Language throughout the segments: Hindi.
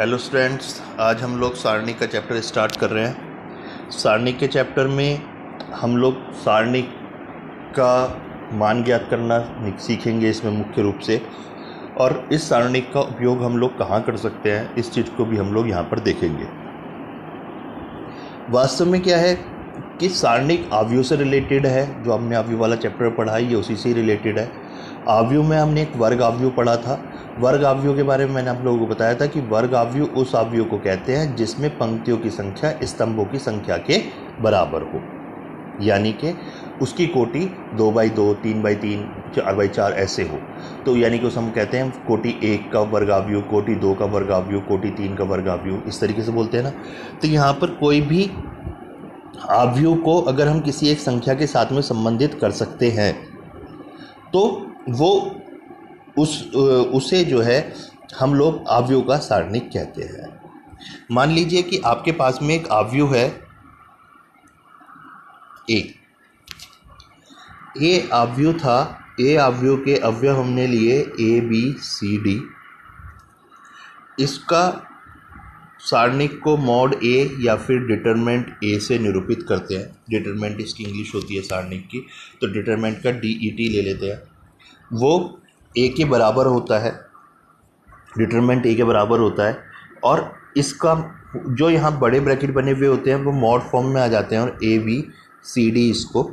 हेलो स्टूडेंट्स, आज हम लोग सारणी का चैप्टर स्टार्ट कर रहे हैं। सारणी के चैप्टर में हम लोग सारणी का मान ज्ञात करना सीखेंगे इसमें मुख्य रूप से, और इस सारणी का उपयोग हम लोग कहाँ कर सकते हैं इस चीज़ को भी हम लोग यहाँ पर देखेंगे। वास्तव में क्या है कि सारणिक आव्यूह से रिलेटेड है। जो हमने आव्यूह वाला चैप्टर पढ़ा है ये उसी से रिलेटेड है। आव्यूह में हमने एक वर्ग आव्यूह पढ़ा था। वर्ग आव्यूह के बारे में मैंने आप लोगों को बताया था कि वर्ग आव्यूह उस आव्यूह को कहते हैं जिसमें पंक्तियों की संख्या स्तंभों की संख्या के बराबर हो, यानी कि उसकी कोटि 2x2, 3x3, 4x4 ऐसे हो। तो यानी कि उसे हम कहते हैं कोटि 1 का वर्ग आव्यूह, कोटि 2 का वर्ग आव्यूह, कोटि 3 का वर्ग आव्यूह, इस तरीके से बोलते हैं ना। तो यहाँ पर कोई भी आव्यूह को अगर हम किसी एक संख्या के साथ में संबंधित कर सकते हैं तो वो उसे जो है हम लोग आव्यूह का सारणिक कहते हैं। मान लीजिए कि आपके पास में एक आव्यूह है ए आव्यूह था। ए आव्यूह के अवयव हमने लिए ए बी सी डी। इसका सारणिक को मॉड ए या फिर डिटरमिनेंट ए से निरूपित करते हैं। डिटरमिनेंट इसकी इंग्लिश होती है सारणिक की, तो डिटरमिनेंट का DET ले लेते हैं। वो ए के बराबर होता है, डिटरमिनेंट ए के बराबर होता है, और इसका जो यहाँ बड़े ब्रैकेट बने हुए होते हैं वो मॉड फॉर्म में आ जाते हैं और ABCD इसको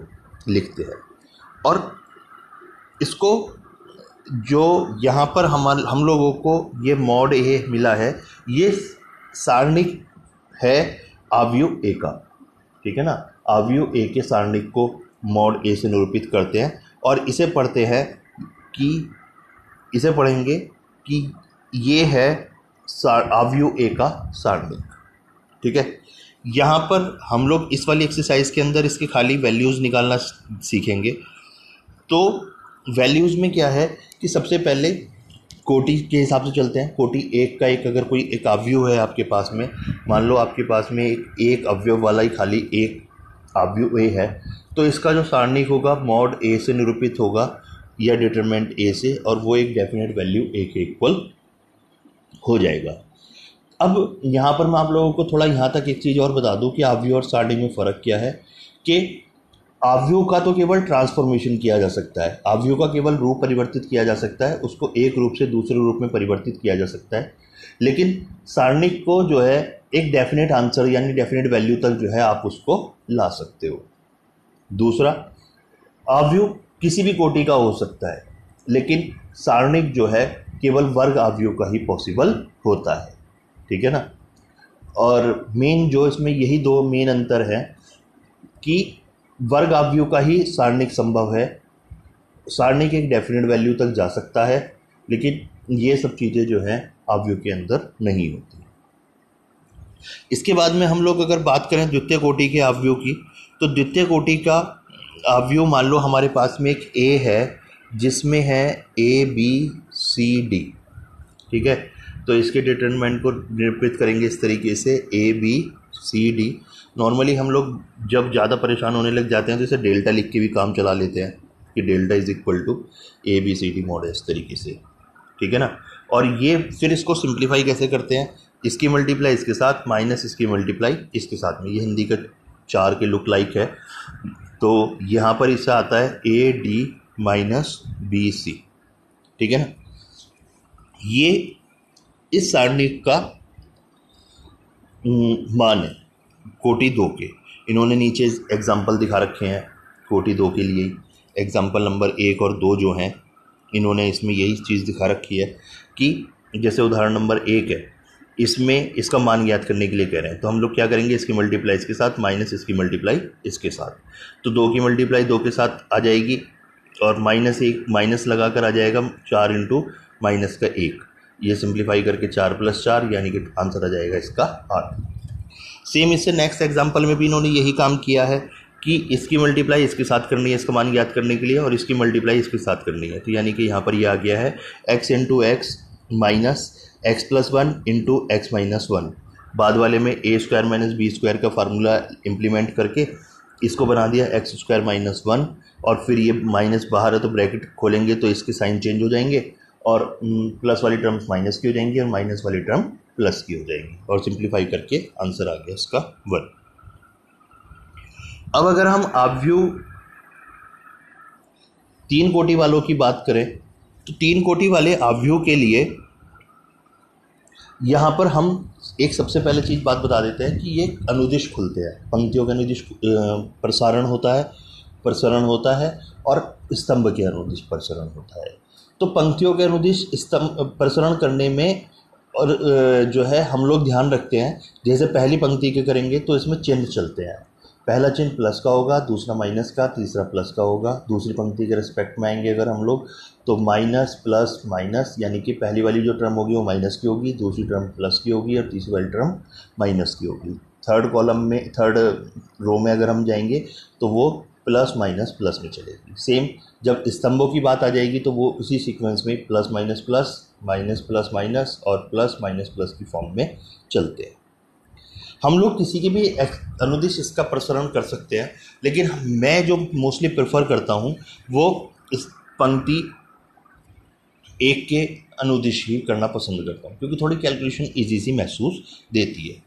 लिखते हैं। और इसको जो यहाँ पर हम लोगों को ये मॉड ए मिला है, ये सारणिक है आव्यूह ए का, ठीक है ना। आव्यूह ए के सारणिक को मॉड ए से निरूपित करते हैं और इसे पढ़ेंगे कि ये है आव्यूह ए का सारणिक, ठीक है। यहाँ पर हम लोग इस वाली एक्सरसाइज के अंदर इसके खाली वैल्यूज़ निकालना सीखेंगे। तो वैल्यूज़ में क्या है कि सबसे पहले कोटि के हिसाब से चलते हैं। कोटि 1 का अगर कोई एक आव्यूह है आपके पास में, मान लो आपके पास में एक अवयव वाला ही खाली एक आव्यूह ए है, तो इसका जो सारणिक होगा मॉड ए से निरूपित होगा या डिटरमिनेंट ए से, और वो एक डेफिनेट वैल्यू ए के इक्वल हो जाएगा। अब यहाँ पर मैं आप लोगों को थोड़ा यहाँ तक एक चीज़ और बता दूँ कि आव्यूह और सारणिक में फ़र्क क्या है। कि आव्यूह का तो केवल ट्रांसफॉर्मेशन किया जा सकता है, आव्यूह का केवल रूप परिवर्तित किया जा सकता है, उसको एक रूप से दूसरे रूप में परिवर्तित किया जा सकता है। लेकिन सारणिक को जो है एक डेफिनेट आंसर यानी डेफिनेट वैल्यू तक जो है आप उसको ला सकते हो। दूसरा, आव्यूह किसी भी कोटि का हो सकता है, लेकिन सारणिक जो है केवल वर्ग आव्यूह का ही पॉसिबल होता है, ठीक है ना। और मेन जो इसमें यही दो मेन अंतर है कि वर्ग आव्यूह का ही सारणिक संभव है। सारणिक एक डेफिनेट वैल्यू तक जा सकता है, लेकिन ये सब चीज़ें जो हैं आव्यूह के अंदर नहीं होती। इसके बाद में हम लोग अगर बात करें द्वितीय कोटि के आव्यूह की, तो द्वितीय कोटि का आव्यूह मान लो हमारे पास में एक ए है जिसमें है ABCD, ठीक है। तो इसके डिटरमिनेंट को निरूपित करेंगे इस तरीके से ABCD। नॉर्मली हम लोग जब ज़्यादा परेशान होने लग जाते हैं तो इसे डेल्टा लिख के भी काम चला लेते हैं कि delta is equal to ABCD mod इस तरीके से, ठीक है ना। और ये फिर इसको सिंप्लीफाई कैसे करते हैं, इसकी मल्टीप्लाई इसके साथ माइनस इसकी मल्टीप्लाई इसके साथ में। ये हिंदी का 4 के लुक लाइक है, तो यहाँ पर इससे आता है AD माइनस BC, ठीक है ना। ये इस सारणिक का मान है कोटि 2 के। इन्होंने नीचे एग्जाम्पल दिखा रखे हैं कोटि 2 के लिए। एग्जाम्पल नंबर 1 और 2 जो हैं इन्होंने इसमें यही चीज़ दिखा रखी है कि जैसे उदाहरण नंबर 1 है, इसमें इसका मान ज्ञात करने के लिए कह रहे हैं। तो हम लोग क्या करेंगे, इसकी मल्टीप्लाई इसके साथ माइनस इसकी मल्टीप्लाई इसके साथ। तो 2 की मल्टीप्लाई 2 के साथ आ जाएगी और माइनस लगा कर आ जाएगा 4 इंटू माइनस का 1। ये सिंप्लीफाई करके 4 + 4 यानी कि आंसर आ जाएगा इसका 8। सेम इससे नेक्स्ट एग्जांपल में भी इन्होंने यही काम किया है कि इसकी मल्टीप्लाई इसके साथ करनी है इसका मान ज्ञात करने के लिए, और इसकी मल्टीप्लाई इसके साथ करनी है। तो यानी कि यहाँ पर ये आ गया है x into x minus x plus 1 into x minus 1। बाद वाले में a² माइनस b² का फार्मूला इम्प्लीमेंट करके इसको बना दिया x² माइनस 1, और फिर ये माइनस बाहर है तो ब्रैकेट खोलेंगे तो इसके साइन चेंज हो जाएंगे और प्लस वाली टर्म्स माइनस की हो जाएंगी और माइनस वाली टर्म प्लस की हो जाएगी और सिंप्लीफाई करके आंसर आ गया इसका 1। अब अगर हम आव्यूह 3 कोटि वालों की बात करें तो 3 कोटि वाले आव्यूह के लिए यहाँ पर हम एक सबसे पहले चीज़ बात बता देते हैं कि ये अनुदिश खुलते हैं, पंक्तियों के अनुदिश प्रसरण होता है और स्तंभ के अनुदिश प्रसरण होता है। तो पंक्तियों के अनुदिश स्तंभ प्रसरण करने में और जो है हम लोग ध्यान रखते हैं, जैसे पहली पंक्ति के करेंगे तो इसमें चिन्ह चलते हैं, पहला चिन्ह प्लस का होगा, दूसरा माइनस का, तीसरा प्लस का होगा। दूसरी पंक्ति के रिस्पेक्ट में आएंगे अगर हम लोग तो माइनस प्लस माइनस, यानी कि पहली वाली जो टर्म होगी वो माइनस की होगी, दूसरी टर्म प्लस की होगी और तीसरी वाली टर्म माइनस की होगी। थर्ड कॉलम में, थर्ड रो में अगर हम जाएंगे तो वो प्लस माइनस प्लस में चलेगी। सेम जब स्तंभों की बात आ जाएगी तो वो उसी सीक्वेंस में plus minus plus, minus plus minus और प्लस माइनस प्लस की फॉर्म में चलते हैं। हम लोग किसी की भी अनुदिश इसका प्रसरण कर सकते हैं, लेकिन मैं जो मोस्टली प्रेफर करता हूँ वो इस पंक्ति एक के अनुदिश ही करना पसंद करता हूँ, क्योंकि थोड़ी कैलकुलेशन इजी सी महसूस देती है।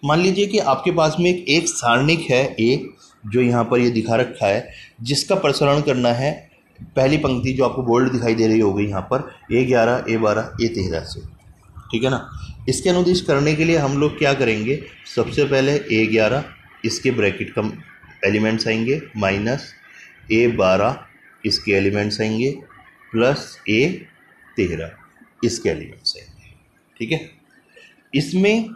मान लीजिए कि आपके पास में एक सारणिक है ए, जो यहाँ पर ये दिखा रखा है, जिसका प्रसरण करना है पहली पंक्ति जो आपको बोल्ड दिखाई दे रही होगी यहाँ पर A11, A12, A13 से, ठीक है ना। इसके अनुदिश करने के लिए हम लोग क्या करेंगे, सबसे पहले A11 इसके ब्रैकेट का एलिमेंट्स आएंगे, माइनस A12 इसके एलिमेंट्स आएंगे, प्लस A13 इसके एलिमेंट्स आएंगे, ठीक है। इसमें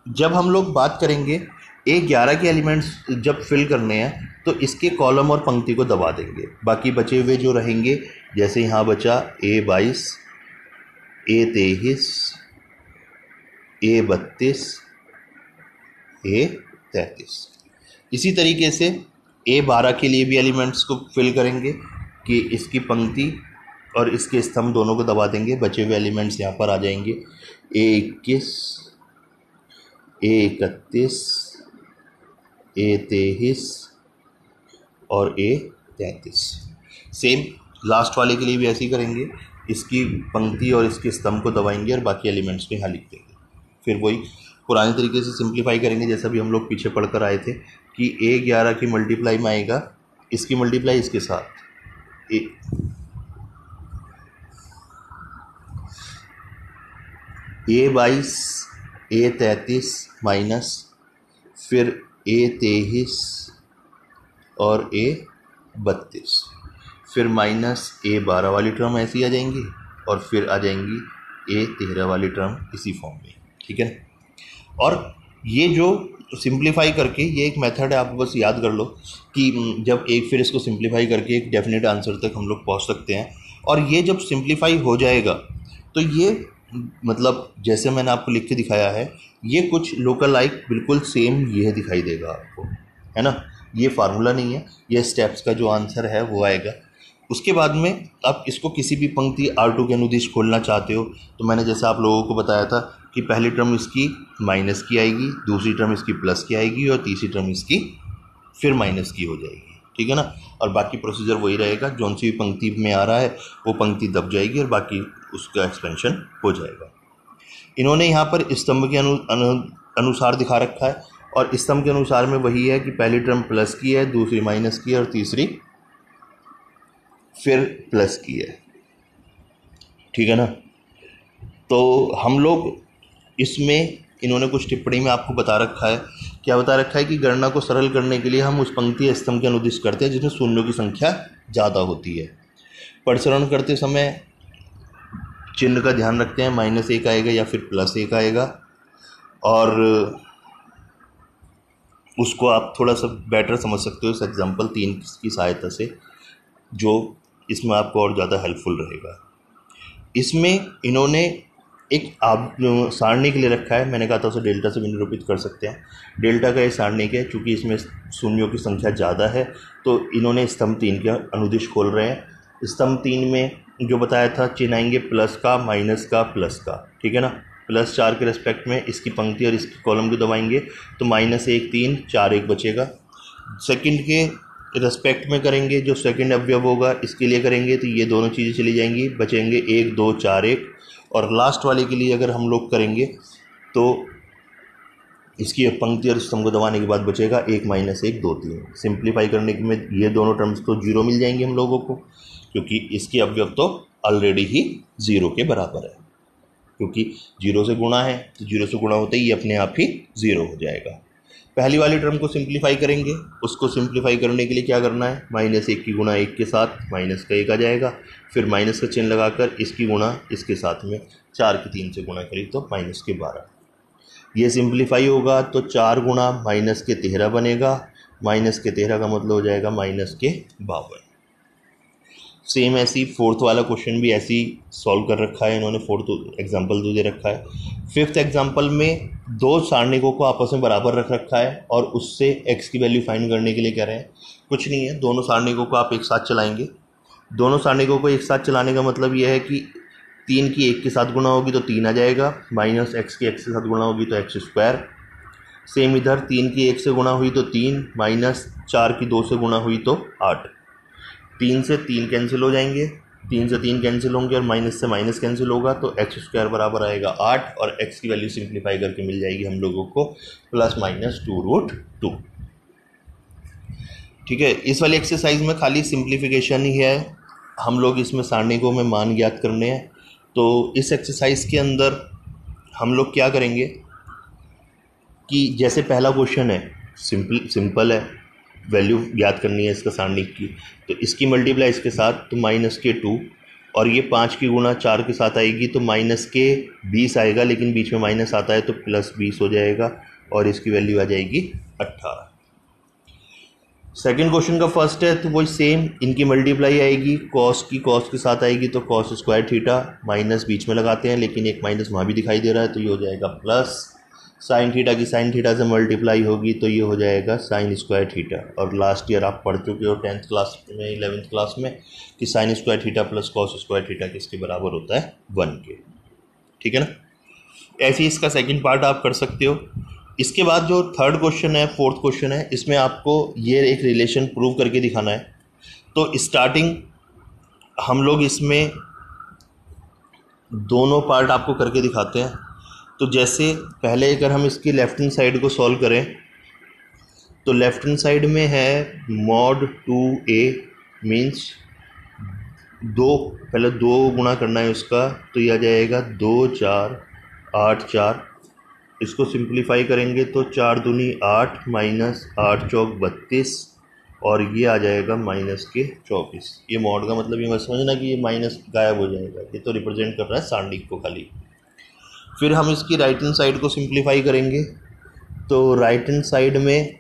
जब हम लोग बात करेंगे A11 के एलिमेंट्स जब फिल करने हैं तो इसके कॉलम और पंक्ति को दबा देंगे, बाकी बचे हुए जो रहेंगे, जैसे यहाँ बचा A22, A23, A32, A33। इसी तरीके से A12 के लिए भी एलिमेंट्स को फिल करेंगे कि इसकी पंक्ति और इसके स्तंभ दोनों को दबा देंगे, बचे हुए एलिमेंट्स यहाँ पर आ जाएंगे A21, A31, A23 और A33। सेम लास्ट वाले के लिए भी ऐसे ही करेंगे, इसकी पंक्ति और इसके स्तंभ को दबाएंगे और बाकी एलिमेंट्स को यहाँ लिख देंगे। फिर वही पुराने तरीके से सिंप्लीफाई करेंगे, जैसा भी हम लोग पीछे पढ़कर आए थे कि A11 की मल्टीप्लाई में आएगा इसकी मल्टीप्लाई इसके साथ A22, A33 माइनस, फिर A23 और A32, फिर माइनस A12 वाली टर्म ऐसी आ जाएंगी और फिर आ जाएंगी A13 वाली टर्म इसी फॉर्म में, ठीक है। और ये जो सिंप्लीफाई करके, ये एक मेथड है, आप बस याद कर लो कि जब एक फिर इसको सिंप्लीफाई करके एक डेफिनेट आंसर तक हम लोग पहुंच सकते हैं। और ये जब सिंप्लीफाई हो जाएगा तो ये मतलब जैसे मैंने आपको लिख के दिखाया है, ये कुछ लोकल लाइक बिल्कुल सेम ये दिखाई देगा आपको, है ना। ये फार्मूला नहीं है, ये स्टेप्स का जो आंसर है वो आएगा। उसके बाद में आप इसको किसी भी पंक्ति R2 के अनुदिश खोलना चाहते हो तो मैंने जैसे आप लोगों को बताया था कि पहली टर्म इसकी माइनस की आएगी, दूसरी टर्म इसकी प्लस की आएगी और तीसरी टर्म इसकी फिर माइनस की हो जाएगी, ठीक है ना। और बाकी प्रोसीजर वही रहेगा, जौन सी भी पंक्ति में आ रहा है वो पंक्ति दब जाएगी और बाकी उसका एक्सपेंशन हो जाएगा। इन्होंने यहाँ पर स्तंभ के अनुसार दिखा रखा है, और स्तंभ के अनुसार में वही है कि पहली टर्म प्लस की है, दूसरी माइनस की है और तीसरी फिर प्लस की है, ठीक है ना। तो हम लोग इसमें इन्होंने कुछ टिप्पणी में आपको बता रखा है, क्या बता रखा है कि गणना को सरल करने के लिए हम उस पंक्ति या स्तंभ के अनुदिश करते हैं जिसमें शून्यों की संख्या ज़्यादा होती है। प्रसरण करते समय चिन्ह का ध्यान रखते हैं, -1 आएगा या फिर +1 आएगा, और उसको आप थोड़ा सा बेटर समझ सकते हो इस एग्जाम्पल 3 की सहायता से, जो इसमें आपको और ज़्यादा हेल्पफुल रहेगा। इसमें इन्होंने एक सारणिक ले रखा है, मैंने कहा था उसे डेल्टा से भी निरूपित कर सकते हैं। डेल्टा का ये सारणिक है, चूँकि इसमें शून्यों की संख्या ज़्यादा है तो इन्होंने स्तंभ 3 के अनुदिश खोल रहे हैं। स्तंभ 3 में जो बताया था चिन्ह आएंगे प्लस का, माइनस का, प्लस का, ठीक है ना। +4 के रेस्पेक्ट में इसकी पंक्ति और इसकी कॉलम को दबाएंगे तो -1 3, 4 1 बचेगा। सेकंड के रेस्पेक्ट में करेंगे, जो सेकंड अवयव होगा इसके लिए करेंगे तो ये दोनों चीज़ें चली जाएंगी, बचेंगे 1 2 4 1। और लास्ट वाले के लिए अगर हम लोग करेंगे तो इसकी एक पंक्ति और स्तंभ को दबाने के बाद बचेगा 1 - 1 2 3। सिंप्लीफाई करने में ये दोनों टर्म्स तो जीरो मिल जाएंगे हम लोगों को, क्योंकि इसकी अवयव तो ऑलरेडी ही जीरो के बराबर है, क्योंकि जीरो से गुणा है, तो जीरो से गुणा होते ही ये अपने आप ही जीरो हो जाएगा। पहली वाली टर्म को सिंप्लीफाई करेंगे, उसको सिंप्लीफाई करने के लिए क्या करना है, -1 की गुणा 1 के साथ माइनस का 1 आ जाएगा, फिर माइनस का चिन्ह लगाकर इसकी गुणा इसके साथ में 4 की 3 से गुणा करी तो -12। ये सिंप्लीफाई होगा तो 4 गुणा -13 बनेगा, -13 का मतलब हो जाएगा -52। सेम ऐसी फोर्थ वाला क्वेश्चन भी ऐसी सॉल्व कर रखा है इन्होंने, फोर्थ एग्जांपल दे रखा है। फिफ्थ एग्जांपल में दो सारणिकों को आपस में बराबर रख रखा है और उससे x की वैल्यू फाइंड करने के लिए कह रहे हैं। कुछ नहीं है, दोनों सारणिकों को आप एक साथ चलाएंगे। दोनों सारणिकों को एक साथ चलाने का मतलब यह है कि 3 की 1 के साथ गुणा होगी तो 3 आ जाएगा, -x की x के साथ गुणा होगी तो x²। सेम इधर 3 की 1 से गुणा हुई तो 3, -4 की 2 से गुणा हुई तो 8। 3 से 3 कैंसिल हो जाएंगे, 3 से 3 कैंसिल होंगे और माइनस से माइनस कैंसिल होगा तो x² बराबर आएगा 8 और x की वैल्यू सिंप्लीफाई करके मिल जाएगी हम लोगों को ±2√2। ठीक है, इस वाली एक्सरसाइज में खाली सिंप्लीफिकेशन ही है, हम लोग इसमें सारणिकों में मान ज्ञात करने हैं। तो इस एक्सरसाइज के अंदर हम लोग क्या करेंगे कि जैसे पहला क्वेश्चन है सिंपल है, वैल्यू ज्ञात करनी है इसका सारणिक की, तो इसकी मल्टीप्लाई इसके साथ तो -2 और ये 5 की गुणा 4 के साथ आएगी तो -20 आएगा, लेकिन बीच में माइनस आता है तो +20 हो जाएगा और इसकी वैल्यू आ जाएगी 18। सेकंड क्वेश्चन का फर्स्ट है तो वही सेम, इनकी मल्टीप्लाई आएगी, कॉस की कॉस के साथ आएगी तो cos²θ, माइनस बीच में लगाते हैं लेकिन एक माइनस वहाँ भी दिखाई दे रहा है तो ये हो जाएगा प्लस, sin θ की sin θ से मल्टीप्लाई होगी तो ये हो जाएगा sin²θ। और लास्ट ईयर आप पढ़ चुके हो 10th क्लास में 11th क्लास में कि sin² θ प्लस cos² θ किसके बराबर होता है 1 के। ठीक है ना, ऐसे ही इसका सेकंड पार्ट आप कर सकते हो। इसके बाद जो थर्ड क्वेश्चन है, फोर्थ क्वेश्चन है, इसमें आपको ये एक रिलेशन प्रूव करके दिखाना है। तो स्टार्टिंग हम लोग इसमें दोनों पार्ट आपको करके दिखाते हैं। तो जैसे पहले अगर हम इसकी लेफ्ट हैंड साइड को सॉल्व करें तो लेफ्ट हैंड साइड में है mod 2a मीन्स 2, पहले 2 गुणा करना है उसका तो ये आ जाएगा 2 4 8 4। इसको सिंप्लीफाई करेंगे तो 4 दूनी 8 -8 चौक 32 और ये आ जाएगा -24। ये मॉड का मतलब ये मत समझना कि ये माइनस गायब हो जाएगा, ये तो रिप्रेजेंट कर रहा है सारणिक को खाली। फिर हम इसकी राइट हैंड साइड को सिंप्लीफाई करेंगे तो राइट हैंड साइड में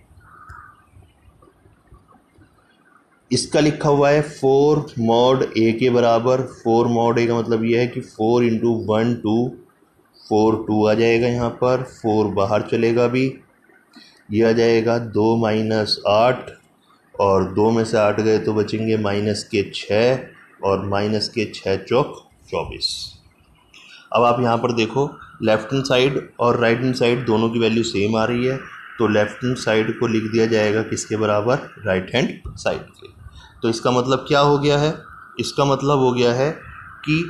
इसका लिखा हुआ है 4 mod a के बराबर। 4 mod a का मतलब ये है कि 4 × 1 2 4 2 आ जाएगा, यहाँ पर 4 बाहर चलेगा भी, ये आ जाएगा 2 - 8 और 2 में से 8 गए तो बचेंगे -6 और -6 चौक 24। अब आप यहाँ पर देखो लेफ्ट हैंड साइड और राइट हैंड साइड दोनों की वैल्यू सेम आ रही है तो लेफ्ट हैंड साइड को लिख दिया जाएगा किसके बराबर, राइट हैंड साइड के। तो इसका मतलब क्या हो गया है, इसका मतलब हो गया है कि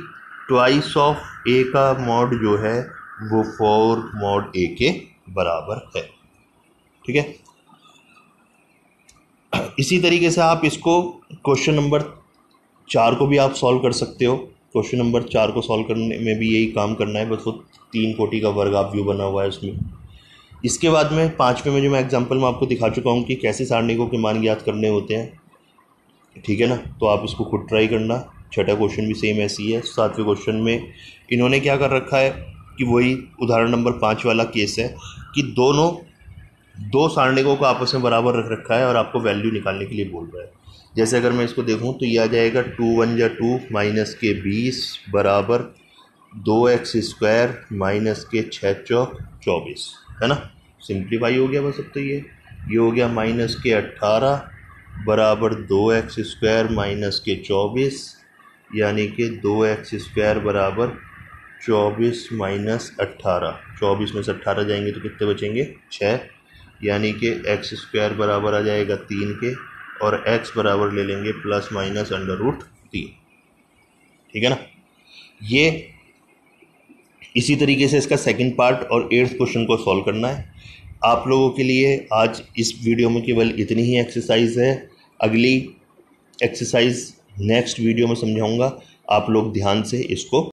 ट्वाइस ऑफ a का मॉड जो है वो 4 mod a के बराबर है। ठीक है, इसी तरीके से आप इसको क्वेश्चन नंबर 4 को भी आप सॉल्व कर सकते हो। क्वेश्चन नंबर 4 को सॉल्व करने में भी यही काम करना है, बस वो 3 कोटि का वर्ग आप व्यू बना हुआ है उसमें। इसके बाद में 5वें में जो मैं एग्जांपल में आपको दिखा चुका हूँ कि कैसे सारणिकों के मान ज्ञात करने होते हैं। ठीक है ना, तो आप इसको खुद ट्राई करना। छठा क्वेश्चन भी सेम ऐसी है। 7वें क्वेश्चन में इन्होंने क्या कर रखा है कि वही उदाहरण नंबर 5 वाला केस है कि दो सारणिकों को आपस में बराबर रख रखा है और आपको वैल्यू निकालने के लिए बोल रहा है। जैसे अगर मैं इसको देखूं तो ये आ जाएगा 2 × 1 = 2 -20 बराबर 2x² -6 चौक 24, है ना। सिंप्लीफाई हो गया बस अब तो ये हो गया -18 बराबर 2x² -24 यानी कि 2x² बराबर 24 - 18। 24 में से 18 जाएंगे तो कितने बचेंगे 6, यानी कि x² बराबर आ जाएगा 3 के और x बराबर ले लेंगे ±√3। ठीक है ना, ये इसी तरीके से इसका सेकंड पार्ट और 8th क्वेश्चन को सॉल्व करना है। आप लोगों के लिए आज इस वीडियो में केवल इतनी ही एक्सरसाइज है। अगली एक्सरसाइज नेक्स्ट वीडियो में समझाऊंगा, आप लोग ध्यान से इसको